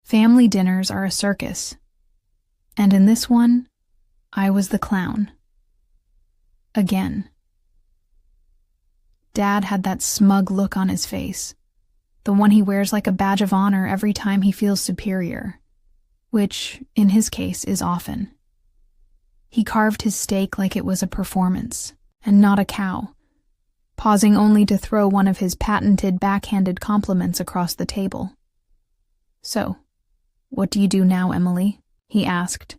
Family dinners are a circus, and in this one, I was the clown. Again. Dad had that smug look on his face, the one he wears like a badge of honor every time he feels superior, which, in his case, is often. He carved his steak like it was a performance, and not a cow, pausing only to throw one of his patented backhanded compliments across the table. "So, what do you do now, Emily?" he asked,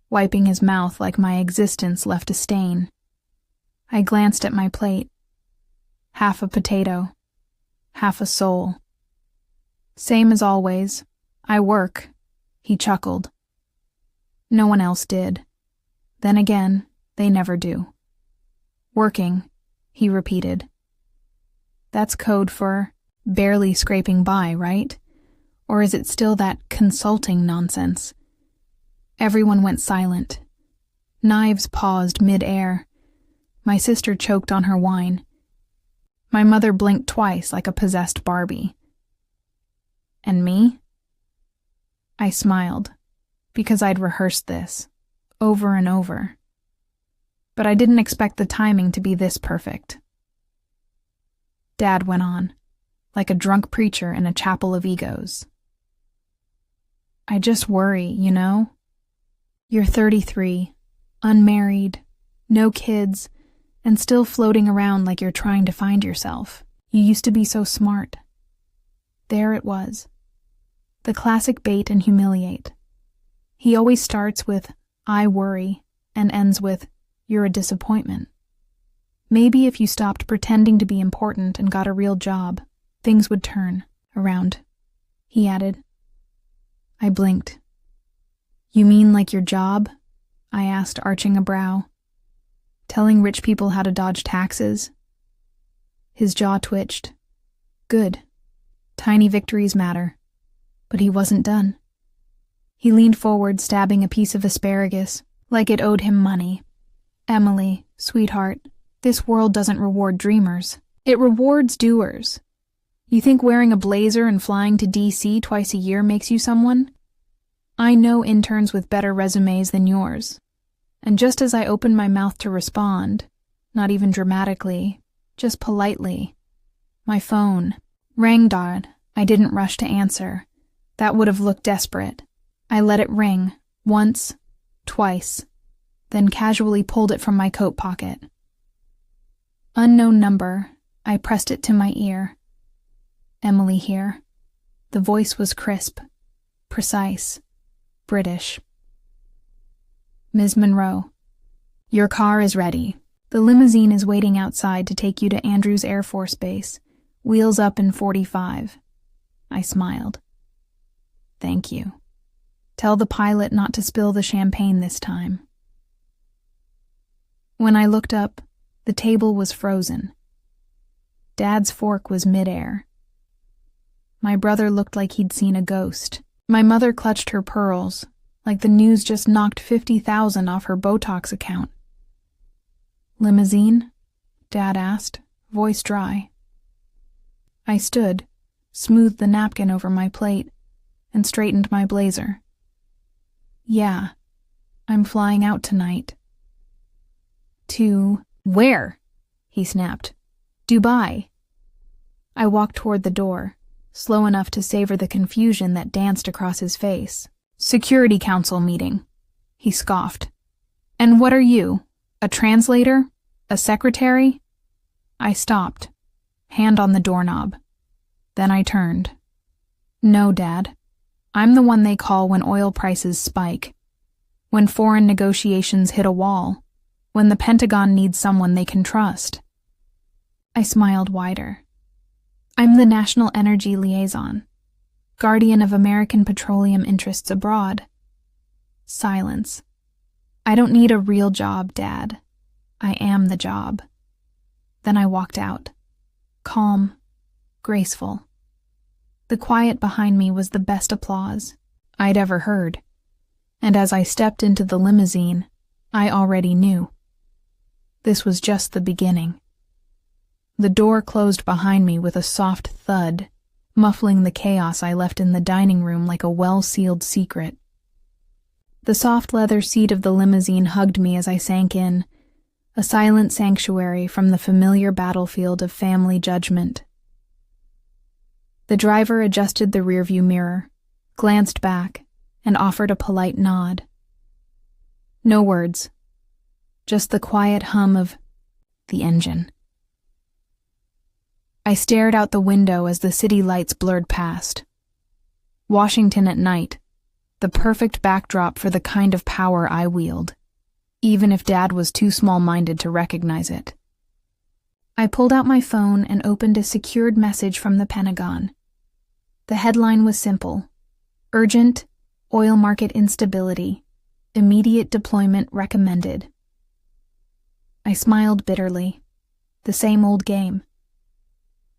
wiping his mouth like my existence left a stain. I glanced at my plate. Half a potato, half a soul. "Same as always. I work," he chuckled. No one else did. Then again, they never do. "Working," he repeated. That's code for barely scraping by, right? Or is it still that consulting nonsense? Everyone went silent. Knives paused mid-air. My sister choked on her wine. My mother blinked twice like a possessed Barbie. And me? I smiled, because I'd rehearsed this, over and over. But I didn't expect the timing to be this perfect. Dad went on, like a drunk preacher in a chapel of egos. "I just worry, you know? You're 33, unmarried, no kids, and still floating around like you're trying to find yourself. You used to be so smart." There it was. The classic bait and humiliate. He always starts with, "I worry," and ends with, "You're a disappointment." Maybe if you stopped pretending to be important and got a real job, things would turn around, he added. I blinked. "You mean like your job?" I asked, arching a brow. "Telling rich people how to dodge taxes?" His jaw twitched. Good. Tiny victories matter. But he wasn't done. He leaned forward, stabbing a piece of asparagus, like it owed him money. "Emily, sweetheart, this world doesn't reward dreamers. It rewards doers. You think wearing a blazer and flying to DC twice a year makes you someone? I know interns with better resumes than yours." And just as I opened my mouth to respond, not even dramatically, just politely, my phone rang. I didn't rush to answer. That would have looked desperate. I let it ring, once, twice, then casually pulled it from my coat pocket. Unknown number. I pressed it to my ear. Emily here. The voice was crisp, precise, British. "Ms. Monroe, your car is ready. The limousine is waiting outside to take you to Andrews Air Force Base. Wheels up in 45. I smiled. "Thank you. Tell the pilot not to spill the champagne this time." When I looked up, the table was frozen. Dad's fork was midair. My brother looked like he'd seen a ghost. My mother clutched her pearls, like the news just knocked 50,000 off her Botox account. "Limousine?" Dad asked, voice dry. I stood, smoothed the napkin over my plate, and straightened my blazer. "Yeah, I'm flying out tonight." "To where?" he snapped. "Dubai." I walked toward the door, slow enough to savor the confusion that danced across his face. "Security Council meeting," he scoffed. "And what are you? A translator? A secretary?" I stopped, hand on the doorknob. Then I turned. "No, Dad. I'm the one they call when oil prices spike, when foreign negotiations hit a wall, when the Pentagon needs someone they can trust." I smiled wider. "I'm the National Energy Liaison, guardian of American petroleum interests abroad." Silence. "I don't need a real job, Dad. I am the job." Then I walked out, calm, graceful. The quiet behind me was the best applause I'd ever heard, and as I stepped into the limousine, I already knew. This was just the beginning. The door closed behind me with a soft thud. muffling the chaos I left in the dining room like a well-sealed secret. The soft leather seat of the limousine hugged me as I sank in, a silent sanctuary from the familiar battlefield of family judgment. The driver adjusted the rearview mirror, glanced back, and offered a polite nod. No words, just the quiet hum of the engine. I stared out the window as the city lights blurred past. Washington at night, the perfect backdrop for the kind of power I wield, even if Dad was too small-minded to recognize it. I pulled out my phone and opened a secured message from the Pentagon. The headline was simple: urgent, oil market instability, immediate deployment recommended. I smiled bitterly. The same old game.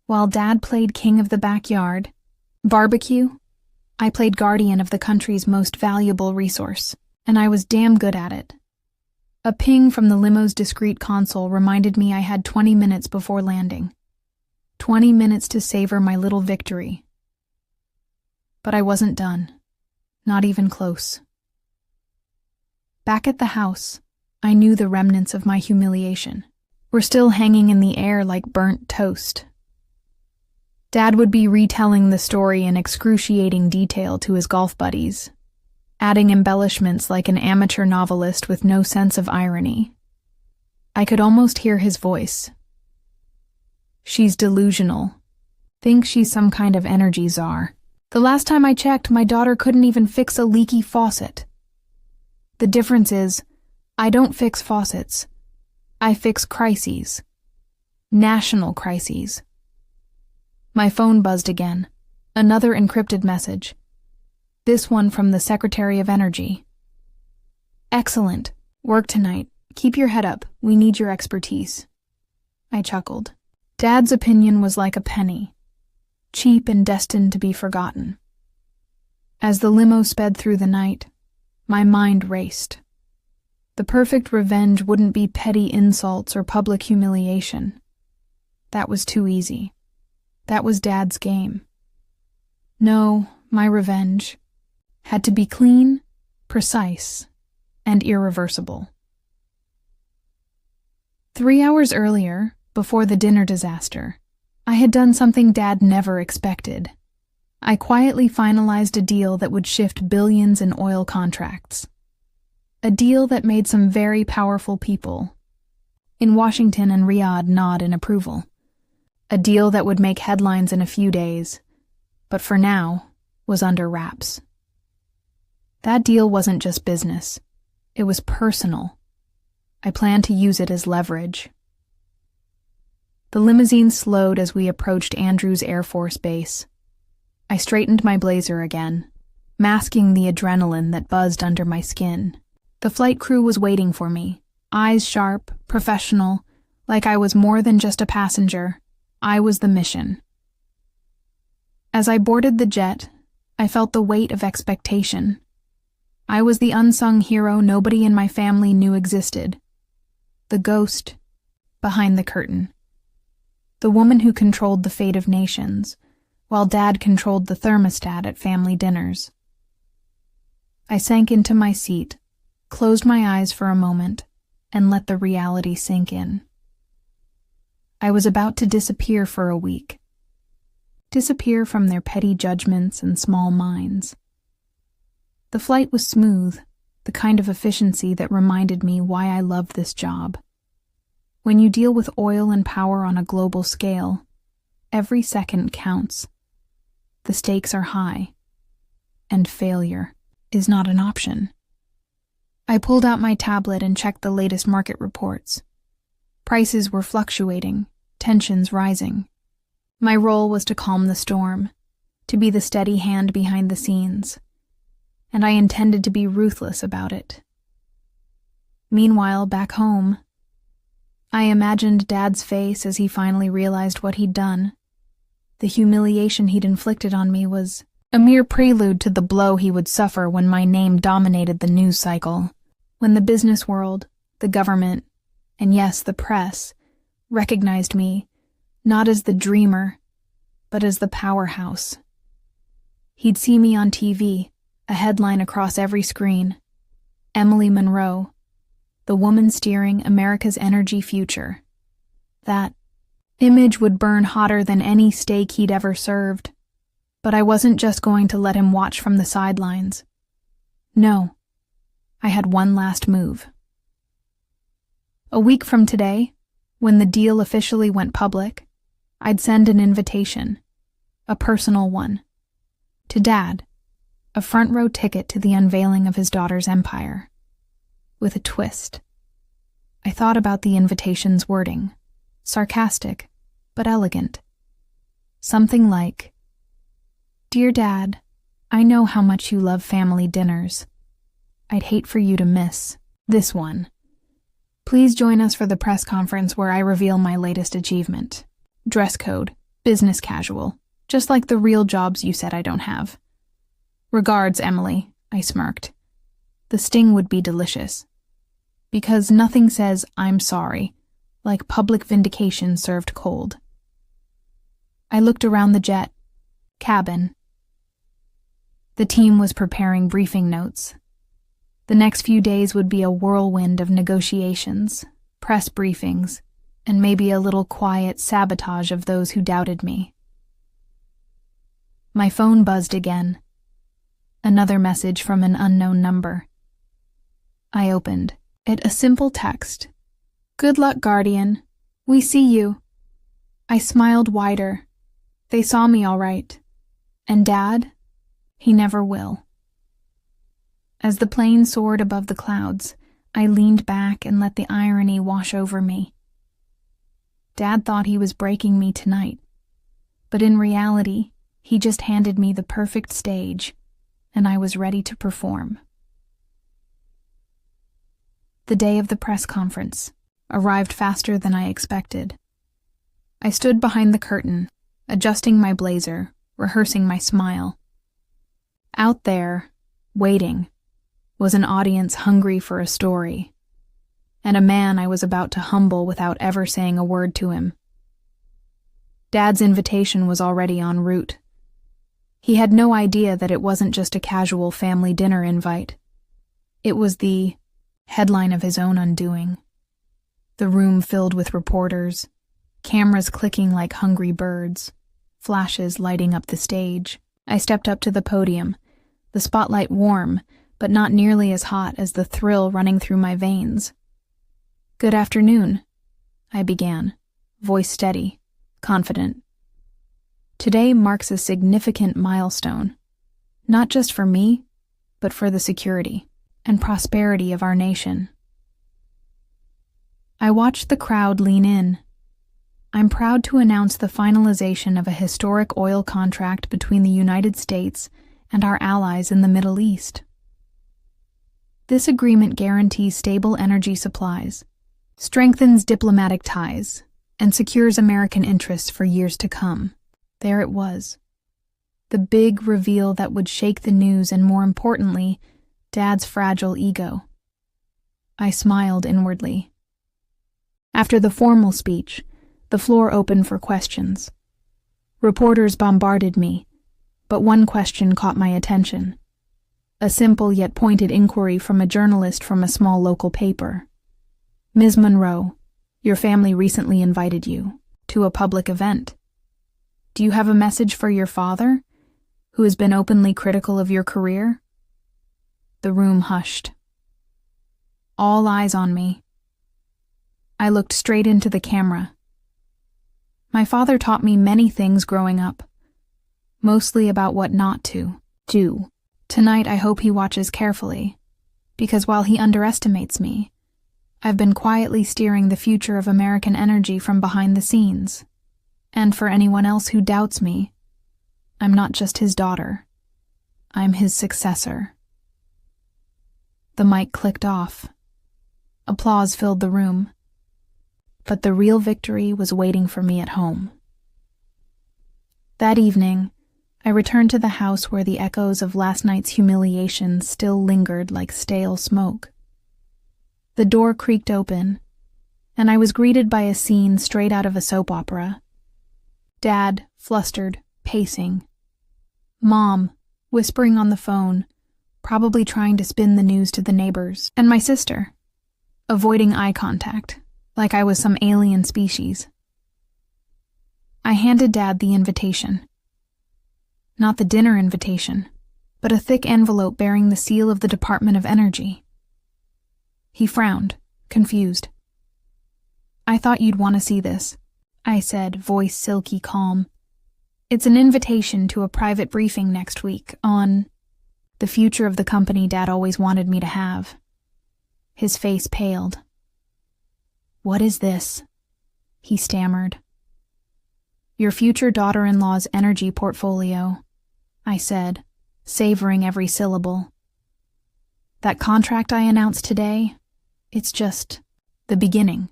While Dad played king of the backyard, barbecue, I played guardian of the country's most valuable resource, and I was damn good at it. A ping from the limo's discreet console reminded me I had 20 minutes before landing. 20 minutes to savor my little victory. But I wasn't done. Not even close. Back at the house, I knew the remnants of my humiliation were still hanging in the air like burnt toast. Dad would be retelling the story in excruciating detail to his golf buddies, adding embellishments like an amateur novelist with no sense of irony. I could almost hear his voice. She's delusional. Thinks she's some kind of energy czar. The last time I checked, my daughter couldn't even fix a leaky faucet. The difference is, I don't fix faucets. I fix crises. National crises. My phone buzzed again. Another encrypted message. This one from the Secretary of Energy. Excellent. Work tonight. Keep your head up. We need your expertise. I chuckled. Dad's opinion was like a penny, cheap and destined to be forgotten. As the limo sped through the night, my mind raced. The perfect revenge wouldn't be petty insults or public humiliation. That was too easy. That was Dad's game. No, my revenge had to be clean, precise, and irreversible. 3 hours earlier, before the dinner disaster, I had done something Dad never expected. I quietly finalized a deal that would shift billions in oil contracts. A deal that made some very powerful people in Washington and Riyadh nod in approval. A deal that would make headlines in a few days, but for now was under wraps. That deal wasn't just business. It was personal. I planned to use it as leverage. The limousine slowed as we approached Andrews Air Force Base. I straightened my blazer again, masking the adrenaline that buzzed under my skin. The flight crew was waiting for me, eyes sharp, professional, like I was more than just a passenger. I was the mission. As I boarded the jet, I felt the weight of expectation. I was the unsung hero nobody in my family knew existed. The ghost behind the curtain. The woman who controlled the fate of nations, while Dad controlled the thermostat at family dinners. I sank into my seat, closed my eyes for a moment, and let the reality sink in. I was about to disappear for a week. Disappear from their petty judgments and small minds. The flight was smooth, the kind of efficiency that reminded me why I loved this job. When you deal with oil and power on a global scale, every second counts. The stakes are high, and failure is not an option. I pulled out my tablet and checked the latest market reports. Prices were fluctuating, tensions rising. My role was to calm the storm, to be the steady hand behind the scenes, and I intended to be ruthless about it. Meanwhile, back home, I imagined Dad's face as he finally realized what he'd done. The humiliation he'd inflicted on me was a mere prelude to the blow he would suffer when my name dominated the news cycle, when the business world, the government, and yes, the press, recognized me, not as the dreamer, but as the powerhouse. He'd see me on TV, a headline across every screen. Emily Monroe, the woman steering America's energy future. That image would burn hotter than any steak he'd ever served. But I wasn't just going to let him watch from the sidelines. No, I had one last move. A week from today, when the deal officially went public, I'd send an invitation, a personal one, to Dad, a front-row ticket to the unveiling of his daughter's empire, with a twist. I thought about the invitation's wording, sarcastic, but elegant. Something like, "Dear Dad, I know how much you love family dinners. I'd hate for you to miss this one. Please join us for the press conference where I reveal my latest achievement. Dress code, business casual, just like the real jobs you said I don't have. Regards, Emily," I smirked. The sting would be delicious. Because nothing says "I'm sorry" like public vindication served cold. I looked around the jet cabin. The team was preparing briefing notes. The next few days would be a whirlwind of negotiations, press briefings, and maybe a little quiet sabotage of those who doubted me. My phone buzzed again. Another message from an unknown number. I opened it, a simple text. "Good luck, Guardian. We see you." I smiled wider. They saw me all right. And Dad? He never will. As the plane soared above the clouds, I leaned back and let the irony wash over me. Dad thought he was breaking me tonight, but in reality, he just handed me the perfect stage, and I was ready to perform. The day of the press conference arrived faster than I expected. I stood behind the curtain, adjusting my blazer, rehearsing my smile. Out there, waiting, was an audience hungry for a story, and a man I was about to humble without ever saying a word to him. Dad's invitation was already en route. He had no idea that it wasn't just a casual family dinner invite. It was the headline of his own undoing. The room filled with reporters, cameras clicking like hungry birds, flashes lighting up the stage. I stepped up to the podium, the spotlight warm, but not nearly as hot as the thrill running through my veins. "Good afternoon," I began, voice steady, confident. "Today marks a significant milestone, not just for me, but for the security and prosperity of our nation." I watched the crowd lean in. I'm proud to announce the finalization of a historic oil contract between the United States and our allies in the Middle East. This agreement guarantees stable energy supplies, strengthens diplomatic ties, and secures American interests for years to come. There it was. The big reveal that would shake the news and, more importantly, Dad's fragile ego. I smiled inwardly. After the formal speech, the floor opened for questions. Reporters bombarded me, but one question caught my attention. A simple yet pointed inquiry from a journalist from a small local paper. "Ms. Monroe, your family recently invited you to a public event. Do you have a message for your father, who has been openly critical of your career?" The room hushed. All eyes on me. I looked straight into the camera. My father taught me many things growing up, mostly about what not to do. Tonight I hope he watches carefully, because while he underestimates me, I've been quietly steering the future of American energy from behind the scenes. And for anyone else who doubts me, I'm not just his daughter. I'm his successor. The mic clicked off. Applause filled the room. But the real victory was waiting for me at home. That evening, I returned to the house where the echoes of last night's humiliation still lingered like stale smoke. The door creaked open, and I was greeted by a scene straight out of a soap opera. Dad, flustered, pacing. Mom, whispering on the phone, probably trying to spin the news to the neighbors. And my sister, avoiding eye contact, like I was some alien species. I handed Dad the invitation. Not the dinner invitation, but a thick envelope bearing the seal of the Department of Energy. He frowned, confused. "I thought you'd want to see this," I said, voice silky calm. "It's an invitation to a private briefing next week on the future of the company Dad always wanted me to have." His face paled. "What is this?" he stammered. "Your future daughter-in-law's energy portfolio," I said, savoring every syllable. "That contract I announced today, it's just the beginning.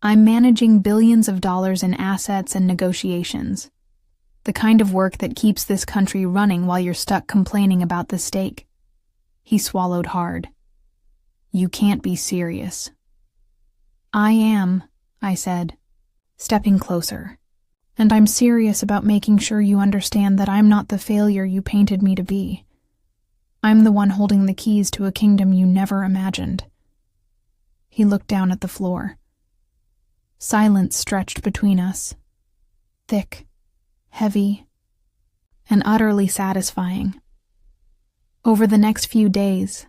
I'm managing billions of dollars in assets and negotiations. The kind of work that keeps this country running while you're stuck complaining about the stake." He swallowed hard. "You can't be serious." "I am," I said, stepping closer. "And I'm serious about making sure you understand that I'm not the failure you painted me to be. I'm the one holding the keys to a kingdom you never imagined." He looked down at the floor. Silence stretched between us, thick, heavy, and utterly satisfying. Over the next few days,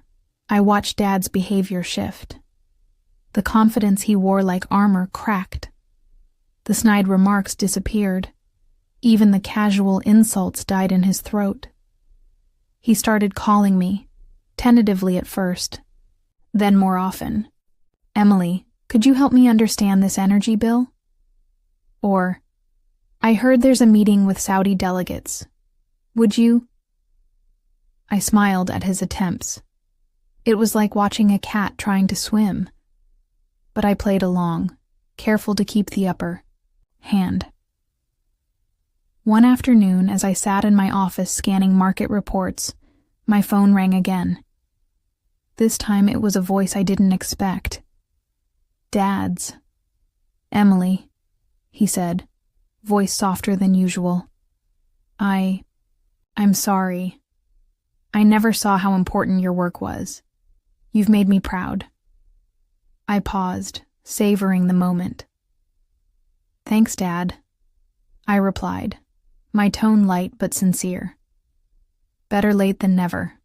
I watched Dad's behavior shift. The confidence he wore like armor cracked. The snide remarks disappeared. Even the casual insults died in his throat. He started calling me, tentatively at first, then more often. "Emily, could you help me understand this energy bill?" Or, "I heard there's a meeting with Saudi delegates. Would you?" I smiled at his attempts. It was like watching a cat trying to swim. But I played along, careful to keep the upper hand. One afternoon, as I sat in my office scanning market reports, my phone rang again. This time it was a voice I didn't expect. Dad's. "Emily," he said, voice softer than usual. I'm sorry. I never saw how important your work was. You've made me proud." I paused, savoring the moment. "Thanks, Dad," I replied, my tone light but sincere. Better late than never.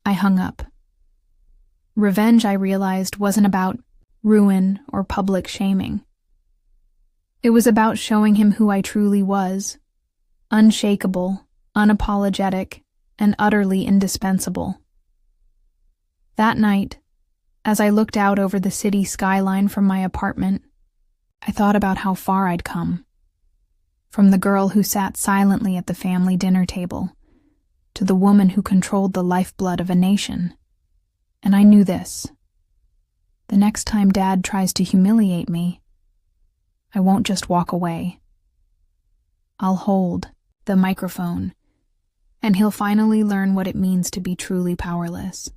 I hung up. Revenge, I realized, wasn't about ruin or public shaming. It was about showing him who I truly was, unshakable, unapologetic, and utterly indispensable. That night, as I looked out over the city skyline from my apartment, I thought about how far I'd come. From the girl who sat silently at the family dinner table, to the woman who controlled the lifeblood of a nation. And I knew this. The next time Dad tries to humiliate me, I won't just walk away. I'll hold the microphone, and he'll finally learn what it means to be truly powerless.